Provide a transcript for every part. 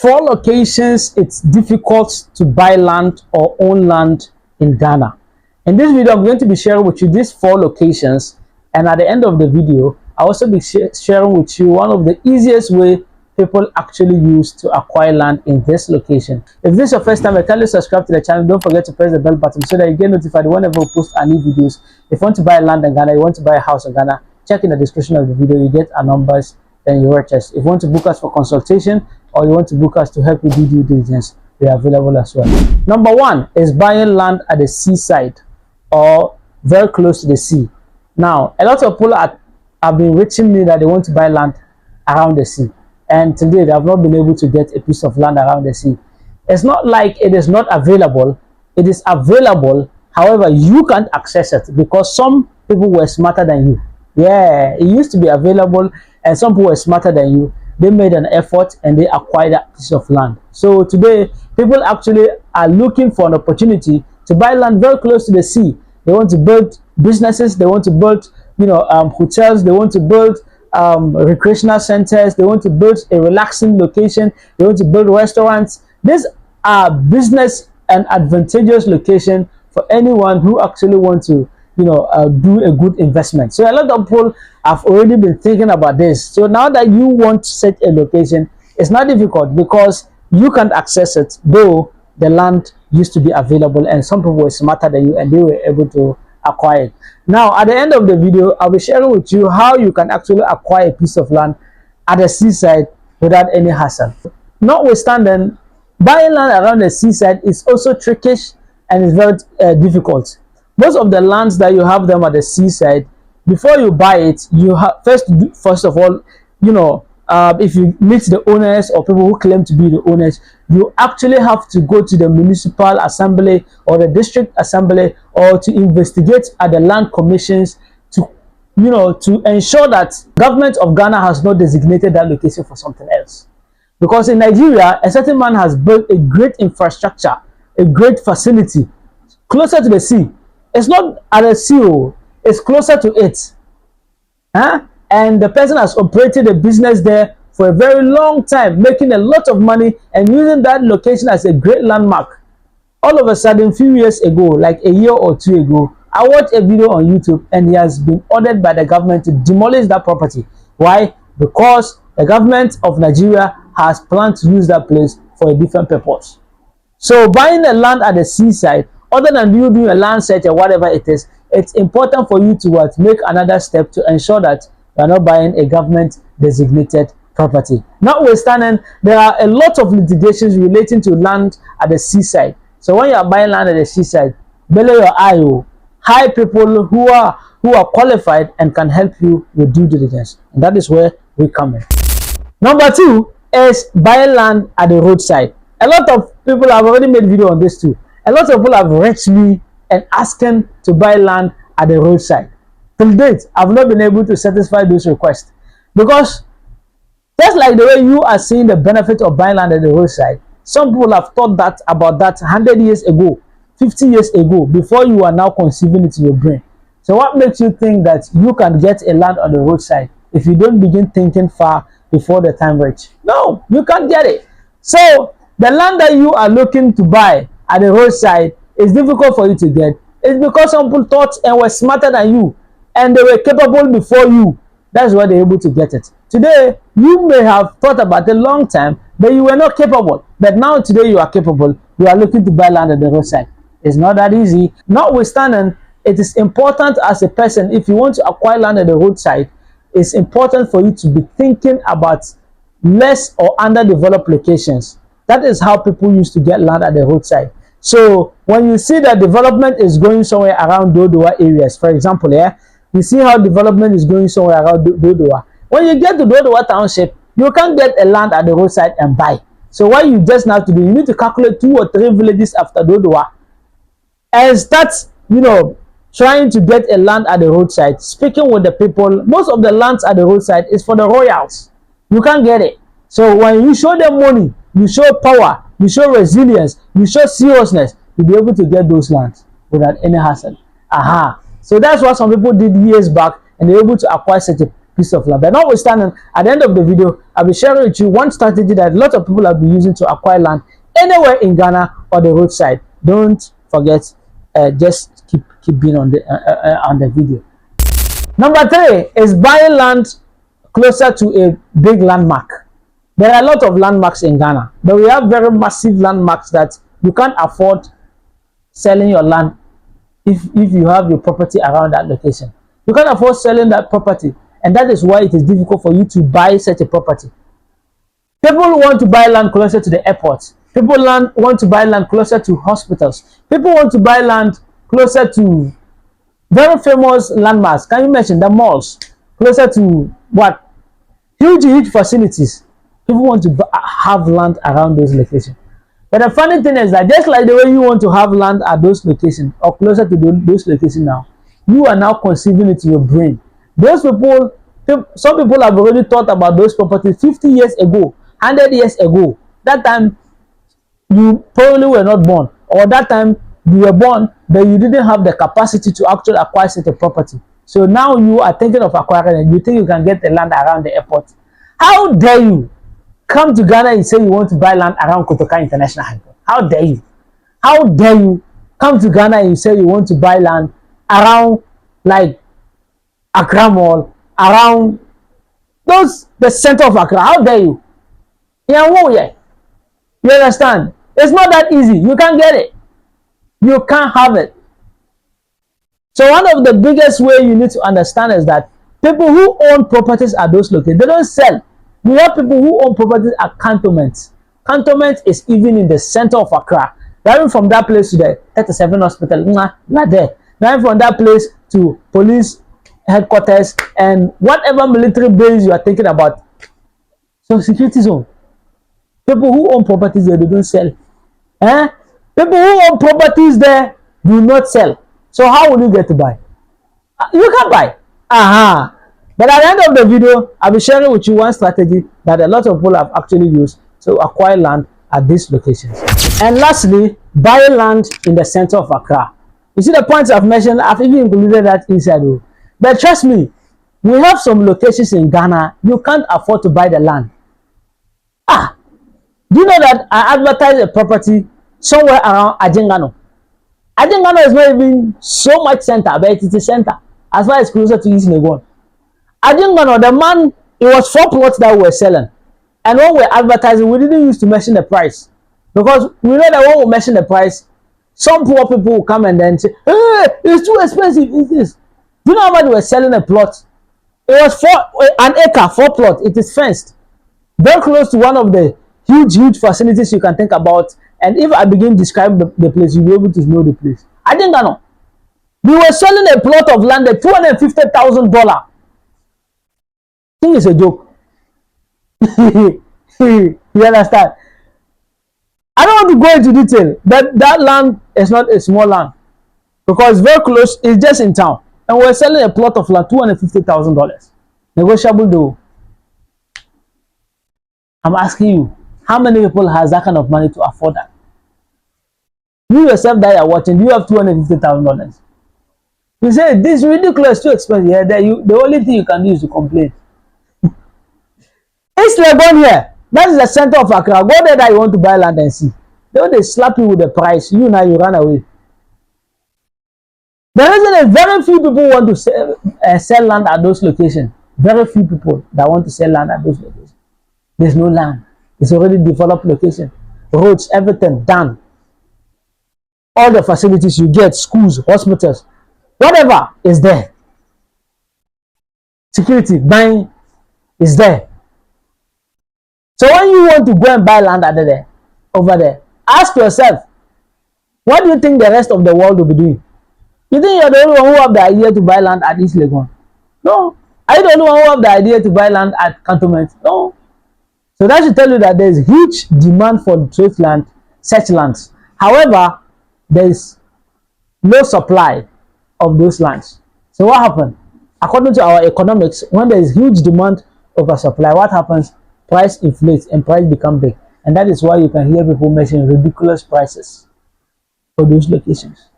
4 locations it's difficult to buy land or own land in Ghana. In this video, I'm going to be sharing with you these 4 locations, and at the end of the video, I'll also be sharing with you one of the easiest way people actually use to acquire land in this location. If this is your first time, I kindly subscribe to the channel. Don't forget to press the bell button so that you get notified whenever we post our new videos. If you want to buy land in Ghana, you want to buy a house in Ghana, check in the description of the video. You get our numbers, then you reach us. If you want to book us for consultation or you want to book us to help you do due diligence, we are available as well. Number 1 is buying land at the seaside or very close to the sea. Now, a lot of people have been reaching me that they want to buy land around the sea, and today they have not been able to get a piece of land around the sea. It's not like it is not available. It is available. However, you can't access it because some people were smarter than you. Yeah, it used to be available and some people were smarter than you. They made an effort and they acquired that piece of land. So today, people actually are looking for an opportunity to buy land very close to the sea. They want to build businesses. They want to build, hotels. They want to build recreational centers. They want to build a relaxing location. They want to build restaurants. These are business and advantageous location for anyone who actually wants to do a good investment. So a lot of people have already been thinking about this. So now that you want to set a location, it's not difficult because you can't access it, though the land used to be available and some people were smarter than you and they were able to acquire it. Now at the end of the video, I'll be sharing with you how you can actually acquire a piece of land at the seaside without any hassle. Notwithstanding, buying land around the seaside is also trickish and it's very difficult. Most of the lands that you have them at the seaside, before you buy it, you have first of all, if you meet the owners or people who claim to be the owners, you actually have to go to the municipal assembly or the district assembly or to investigate at the land commissions to ensure that government of Ghana has not designated that location for something else. Because in Nigeria, a certain man has built a great infrastructure, a great facility closer to the sea. It's not at the sea, it's closer to it. And the person has operated a business there for a very long time, making a lot of money and using that location as a great landmark. All of a sudden, a few years ago, like a year or 2 ago, I watched a video on YouTube and he has been ordered by the government to demolish that property. Why? Because the government of Nigeria has planned to use that place for a different purpose. So buying a land at the seaside, other than you doing a land search or whatever it is, it's important for you to make another step to ensure that you are not buying a government designated property. Notwithstanding, there are a lot of litigations relating to land at the seaside. So when you are buying land at the seaside, belay your eye, hire people who are qualified and can help you with due diligence. And that is where we come in. Number 2 is buying land at the roadside. A lot of people have already made video on this too. A lot of people have reached me and asking to buy land at the roadside. Till date, I've not been able to satisfy those requests because just like the way you are seeing the benefit of buying land at the roadside, some people have thought about that 100 years ago, 50 years ago, before you are now conceiving it in your brain. So what makes you think that you can get a land on the roadside if you don't begin thinking far before the time reach? No, you can't get it. So the land that you are looking to buy at the roadside is difficult for you to get. It's because some people thought and were smarter than you and they were capable before you. That's why they're able to get it. Today, you may have thought about it a long time, but you were not capable. But now today you are capable. You are looking to buy land at the roadside. It's not that easy. Notwithstanding, it is important as a person, if you want to acquire land at the roadside, it's important for you to be thinking about less or underdeveloped locations. That is how people used to get land at the roadside. So when you see that development is going somewhere around Dodowa areas, for example, you see how development is going somewhere around Dodowa. When you get to Dodowa township, you can't get a land at the roadside and buy. So what you just have to do, you need to calculate 2 or 3 villages after Dodowa and start, trying to get a land at the roadside, speaking with the people. Most of the lands at the roadside is for the royals. You can't get it. So when you show them money, you show power, you show resilience, you show seriousness, you'll be able to get those lands without any hassle. So that's what some people did years back, and they're able to acquire such a piece of land. But notwithstanding, at the end of the video, I'll be sharing with you one strategy that a lot of people have been using to acquire land anywhere in Ghana or the roadside. Don't forget, just keep being on the video. Number 3 is buying land closer to a big landmark. There are a lot of landmarks in Ghana, but we have very massive landmarks that you can't afford selling your land if you have your property around that location. You can't afford selling that property, and that is why it is difficult for you to buy such a property. People want to buy land closer to the airports. People want to buy land closer to hospitals. People want to buy land closer to very famous landmarks. Can you mention the malls? Closer to what? Huge facilities. People want to have land around those locations. But the funny thing is that just like the way you want to have land at those locations or closer to those locations now, you are now conceiving it in your brain. Those people, some people have already thought about those properties 50 years ago, 100 years ago. That time, you probably were not born, or that time you were born, but you didn't have the capacity to actually acquire such a property. So now you are thinking of acquiring it. You think you can get the land around the airport. How dare you come to Ghana and say you want to buy land around Kotoka International Airport? How dare you? How dare you come to Ghana and say you want to buy land around like Accra Mall, around the center of Accra? How dare you? Yeah, you understand? It's not that easy. You can't get it. You can't have it. So one of the biggest way you need to understand is that people who own properties at those locations, they don't sell. We have people who own properties at cantonments. Cantonment is even in the center of Accra. Driving from that place to the 37 hospital, not there. Driving from that place to police headquarters and whatever military base you are thinking about. So security zone. People who own properties there, they don't sell. People who own properties there do not sell. So how will you get to buy? You can't buy. But at the end of the video, I'll be sharing with you one strategy that a lot of people have actually used to acquire land at these locations. And lastly, buy land in the center of Accra. You see the points I've mentioned, I've even included that inside. But trust me, we have some locations in Ghana, you can't afford to buy the land. Do you know that I advertise a property somewhere around Ajengano? Ajengano is not even so much center, but it is a center as far as closer to East Legon. Ajengano, the man, it was 4 plots that we were selling. And when we were advertising, we didn't use to mention the price. Because we know that when we mention the price, some poor people will come and then say, hey, it's too expensive. It's this. Do you know how much we were selling a plot? It was an acre, 4 plots. It is fenced. Very close to one of the huge facilities you can think about. And if I begin to describe the place, you'll be able to know the place. I think I know. We were selling a plot of land at $250,000. I think it's a joke. You understand? I don't want to go into detail, but that land is not a small land because it's very close. It's just in town, and we're selling a plot of land $250,000. Negotiable though. I'm asking you, how many people has that kind of money to afford that? You yourself that are watching, do you have $250,000? You say this is ridiculous, too expensive. Yeah, the only thing you can do is to complain. It's Legon here. That is the center of Accra. Go there that you want to buy land and see. They slap you with the price. You now you run away. The reason is very few people want to sell land at those locations. Very few people that want to sell land at those locations. There's no land. It's already developed location. Roads, everything done. All the facilities you get, schools, hospitals, whatever is there. Security, buying is there. So when you want to go and buy land over there, ask yourself, what do you think the rest of the world will be doing? You think you're the only one who have the idea to buy land at East Legon? No. Are you the only one who have the idea to buy land at Cantonment? No. So that should tell you that there is huge demand for such lands. However, there is no supply of those lands. So what happened? According to our economics, when there is huge demand over supply, what happens? Price inflates and price become big. And that is why you can hear people mention ridiculous prices for those locations.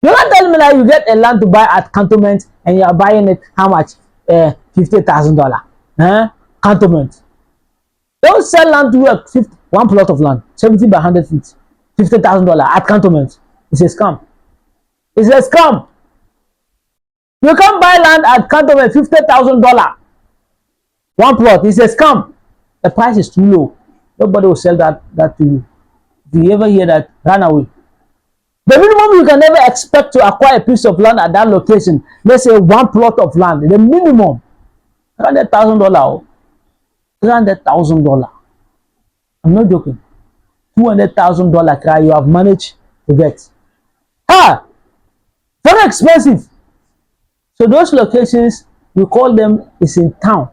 You can't tell me that you get a land to buy at Cantonment and you are buying it how much? $50,000. Cantonment. Don't sell land to you at one plot of land, 70 by 100 feet, $50,000 at cantonment. It's a scam. It's a scam. You can't buy land at cantonment, $50,000. One plot. It's a scam. The price is too low. Nobody will sell that to you. If you ever hear that, run away. The minimum you can ever expect to acquire a piece of land at that location, let's say one plot of land, the minimum, $100,000. $300,000. I'm not joking. $200,000 cry you have managed to get. Very expensive. So those locations, we call them, is in town.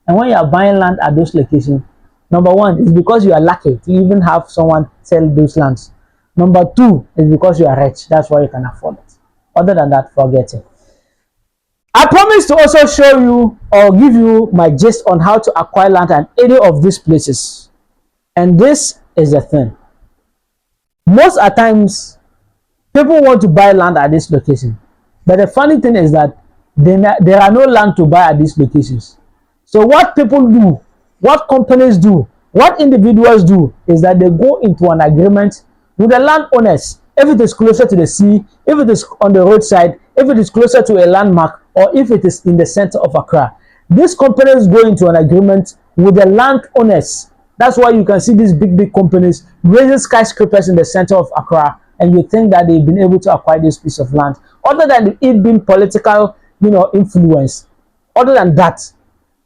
And when you are buying land at those locations, number one is because you are lucky to even have someone sell those lands. Number two is because you are rich. That's why you can afford it. Other than that, forget it. I promise to also show you or give you my gist on how to acquire land at any of these places. And this is the thing. Most at times, people want to buy land at this location. But the funny thing is that there are no land to buy at these locations. So what people do, what companies do, what individuals do is that they go into an agreement with the landowners. If it is closer to the sea, if it is on the roadside, if it is closer to a landmark, or if it is in the center of Accra, these companies go into an agreement with the landowners. That's why you can see these big companies raising skyscrapers in the center of Accra, and you think that they've been able to acquire this piece of land. Other than it being political, influence, other than that,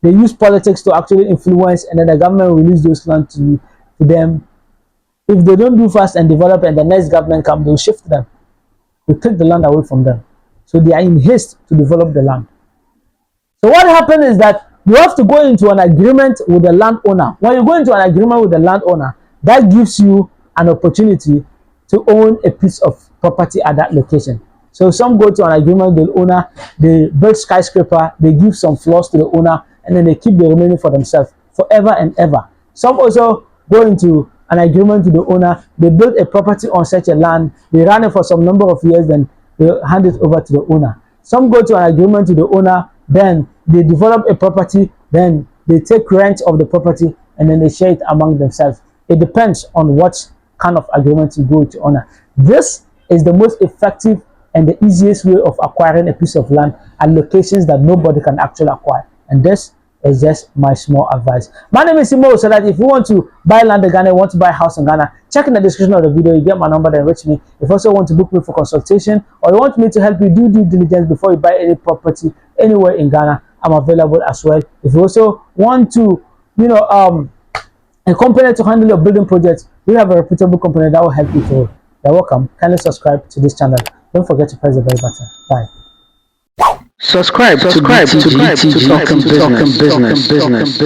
they use politics to actually influence, and then the government will release those land to them. If they don't do fast and develop, and the next government comes, they'll shift them. They'll take the land away from them. So they are in haste to develop the land. So what happens is that you have to go into an agreement with the landowner. When you go into an agreement with the landowner, that gives you an opportunity to own a piece of property at that location. So some go to an agreement with the owner, they build skyscraper, they give some floors to the owner, and then they keep the remaining for themselves forever and ever. Some also go into an agreement with the owner, they build a property on such a land, they run it for some number of years, then they hand it over to the owner. Some go to an agreement with the owner, then they develop a property, then they take rent of the property, and then they share it among themselves. It depends on what kind of agreement you go to owner. This is the most effective and the easiest way of acquiring a piece of land at locations that nobody can actually acquire. And this is just my small advice. My name is Imoru Sadat. If you want to buy land in Ghana, you want to buy a house in Ghana, check in the description of the video. You get my number, then reach me. If you also want to book me for consultation, or you want me to help you do due diligence before you buy any property anywhere in Ghana, I'm available as well. If you also want to, a company to handle your building projects, we have a reputable company that will help you through. You're welcome. Kindly subscribe to this channel. Don't forget to press the bell button. Bye. Subscribe to BTG Talking Business.